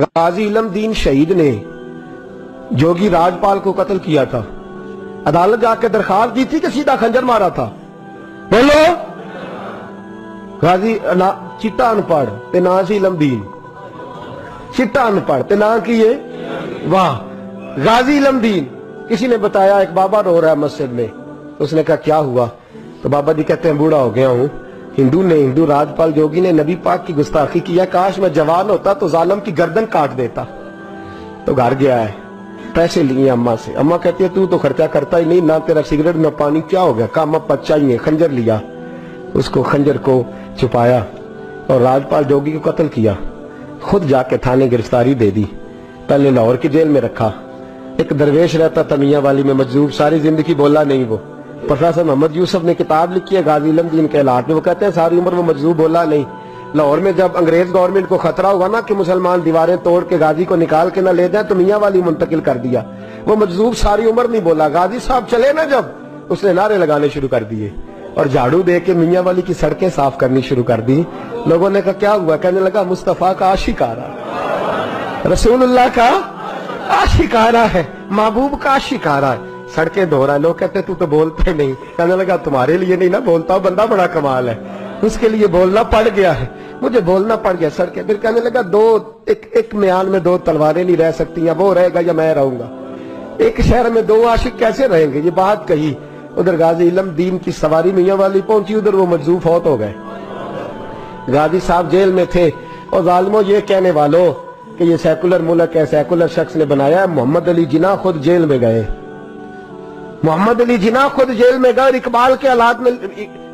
غازی علم دین شہید نے جوگی راجپال کو قتل کیا تھا، عدالت جا کے درخواست دی تھی کہ سیدھا خنجر مارا تھا؟ بولو۔ غازی چٹا ان پڑھ تے نا سی علم دین، چٹا ان پڑھ تے نا کیے واہ غازی علم دین۔ کسی نے بتایا ایک بابا رو رہا ہے مسجد میں، اس نے کہا کیا ہوا؟ تو بابا جی کہتے ہیں بوڑھا ہو گیا ہوں، ہندو راجپال جوگی نے نبی پاک کی گستاخی کیا، کاش میں جوان ہوتا تو ظالم کی گردن کاٹ دیتا۔ تو گھر گیا ہے، پیسے لیے اماں سے، اماں کہتی ہے تو خرچہ کرتا ہی نہیں، نہ تیرا سگریٹ نہ پانی، کیا ہو گیا؟ کام اب چاہیے۔ خنجر لیا، اس کو خنجر کو چھپایا اور راجپال جوگی کو قتل کیا، خود جا کے تھانے گرفتاری دے دی، پہلے لاہور کی جیل میں رکھا۔ ایک درویش رہتا تھا میاں والی میں مجذوب، ساری زندگی بولا نہیں وہ۔ پروفیسر محمد یوسف نے کتاب لکھی ہے غازی علم دین کے حالات میں، وہ کہتے ہیں ساری عمر وہ مجذوب بولا نہیں۔ لاہور میں جب انگریز گورنمنٹ کو خطرہ ہوا نا کہ مسلمان دیواریں توڑ کے غازی کو نکال کے نہ لے جائیں تو میاں والی منتقل کر دیا، وہ مجذوب ساری عمر نہیں بولا۔ غازی صاحب چلے نا جب، اس نے نعرے لگانے شروع کر دیے اور جھاڑو دے کے میاں والی کی سڑکیں صاف کرنی شروع کر دی۔ لوگوں نے کہا کیا ہوا؟ کہنے لگا مصطفیٰ کا عاشق آ رہا ہے، رسول اللہ کا عاشق آ رہا ہے، محبوب کا عاشق آ رہا ہے، سڑکیں دھو رہا ہے۔ لوگ کہتے تو بولتا ہی نہیں۔ کہنے لگا تمہارے لیے نہیں نا بولتا، بندہ بڑا کمال ہے، اس کے لیے بولنا پڑ گیا ہے، مجھے بولنا پڑ گیا سڑکیں۔ پھر کہنے لگا ایک میان میں دو تلواریں نہیں رہ سکتی ہیں، وہ رہے گا یا میں رہوں گا؟ ایک شہر میں دو عاشق کیسے رہیں گے؟ یہ بات کہی۔ ادھر غازی علم دین کی سواری میاں والی پہنچی، ادھر وہ مجذوب فوت ہو گئے۔ غازی صاحب جیل میں تھے، اور ظالموں یہ کہنے والوں کہ یہ سیکولر ملک ہے، سیکولر شخص نے بنایا ہے، محمد علی جناح خود جیل میں گئے، محمد علی جناح خود جیل میں گئے، اور اقبال کے حالات میں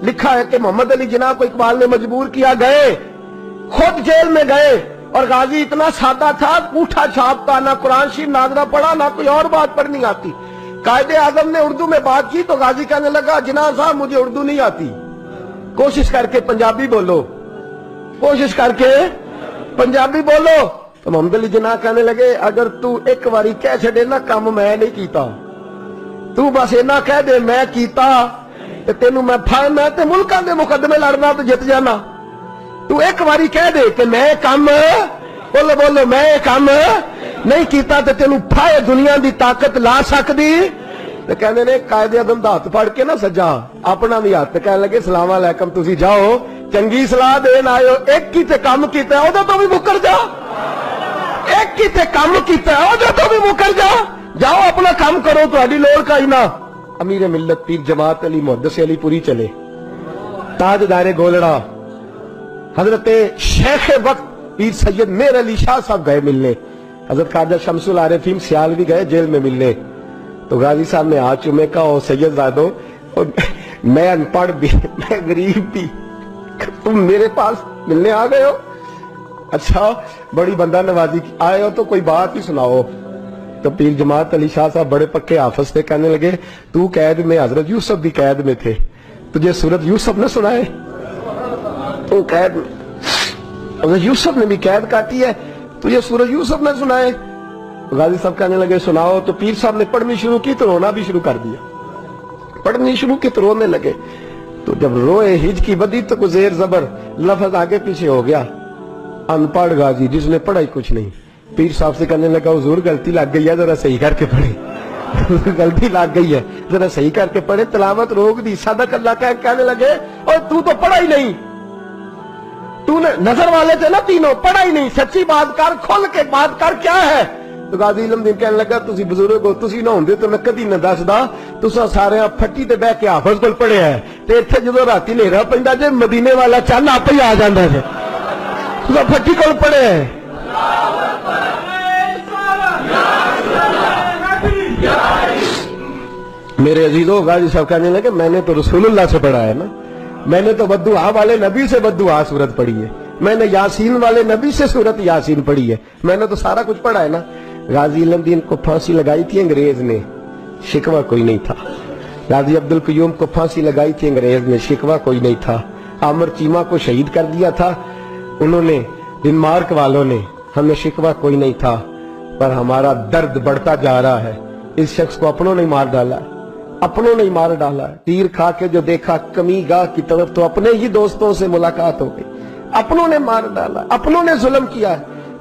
لکھا ہے کہ محمد علی جناح کو اقبال نے مجبور کیا، گئے خود جیل میں گئے۔ اور غازی اتنا سادہ تھا، انگوٹھا چھاپتا، نہ قرآن شریف ناظرہ پڑھا، نہ کوئی اور بات پڑھنی آتی۔ قائد اعظم نے اردو میں بات کی تو غازی کہنے لگا جناح صاحب مجھے اردو نہیں آتی، کوشش کر کے پنجابی بولو، کوشش کر کے پنجابی بولو۔ تو محمد علی جناح کہنے لگے اگر تو ایک باری کہہ چھڑے نا کام میں نہیں کیتا، تو بس اینا کہہ دے میں کیتا تے تینوں میں تے ملکاں دے مقدمے لڑنا تو جت جانا، تو ایک باری کہہ دے کہ میں کام بولو میں کام نہیں کیتا تے تینوں پھائے دنیا دی طاقت لا سکدی۔ تے کہنے نے قائد اعظم دا ہاتھ پھڑ کے نا سجا اپنا بھی ہاتھ، کہنے لگے السلام علیکم تسی جاؤ چنگی صلاح دین آئے ہو، ایک کی تے کام کیتا ہے او تو بھی مکر جا، ایک کی تے کام کیتا ہے او تو بھی مکر جا، جاؤ اپنا کام کرو، تہاڈی لوڑ کا ہی نہ۔ امیر ملت پیر جماعت علی محدث علی پوری چلے، تاجدار گولڑا حضرت شیخ وقت پیر سید میر علی شاہ صاحب گئے ملنے، حضرت خواجہ شمس العارفین سیالوی گئے جیل میں ملنے۔ تو غازی صاحب نے ہاتھ چومے کہا او سید زادو میں ان پڑھ بھی میں غریب بھی، تم میرے پاس ملنے آ گئے ہو؟ اچھا بڑی بندہ نوازی آئے ہو تو کوئی بات ہی سناؤ۔ تو پیر جماعت علی شاہ صاحب بڑے پکے حافظ تھے، کہنے لگے تو قید میں، حضرت یوسف بھی قید میں تھے، تجھے سورت یوسف نے سنائے؟ تو قید میں حضرت یوسف نے بھی قید کاٹی ہے، تجھے سورت یوسف نے سنائے؟ غازی صاحب کہنے لگے سناؤ۔ تو پیر صاحب نے پڑھنی شروع کی تو رونا بھی شروع کر دیا، پڑھنی شروع کی تو رونے لگے۔ تو جب روئے ہج کی بدی تو کوئی زیر زبر لفظ آگے پیچھے ہو گیا، ان پڑھ غازی جس نے پڑھا ہی کچھ نہیں۔ پیر صاحب سے کہنے لگا حضور غلطی لگ گئی ہے، ذرا صحیح کر کے پڑھے، غلطی لگ گئی ہے ذرا صحیح کر کے پڑھے، تلاوت روک دی، صدق اللہ کہنے لگے اور تو پڑھا ہی نہیں، تو نے نظر والے تھے نا تینوں، پڑھا ہی نہیں، سچی بات کر، کھل کے بات کر، کیا ہے؟ تو غازی علم دین کہنے لگا تسی بزرگ ہو، تسی نہ ہوندے تو میں کدی نہ دسدا، تساں سارے پھٹی تے بہ کے حافظ کول پڑھیا ہے تے ایتھے جدوں راتی ہنیرا پیندا جے مدینے والا چن آپ ہی آ جاندا جے، تساں پھٹی کول پڑھے ہے۔ میرے عزیزوں غازی صاحب کہنے لگے میں نے تو رسول اللہ سے پڑھا ہے نا، میں نے تو بددعا والے نبی سے بددعا سورت پڑھی ہے، میں نے یاسین والے نبی سے سورت یاسین پڑھی ہے، میں نے تو سارا کچھ پڑھا ہے نا۔ غازی علم دین کو پھانسی لگائی تھی انگریز نے، شکوہ کوئی نہیں تھا۔ غازی عبدالقیوم کو پھانسی لگائی تھی انگریز نے، شکوہ کوئی نہیں تھا۔ عامر چیمہ کو شہید کر دیا تھا انہوں نے، ڈنمارک والوں نے، ہمیں شکوہ کوئی نہیں تھا، پر ہمارا درد بڑھتا جا رہا ہے۔ اس شخص کو اپنوں نے مار ڈالا ہے، اپنوں نے مار ڈالا ہے۔ تیر کھا کے جو دیکھا کمی گاہ کی طرف تو اپنے ہی دوستوں سے ملاقات ہو گئی، اپنوں نے مار ڈالا، اپنوں نے ظلم کیا ہے۔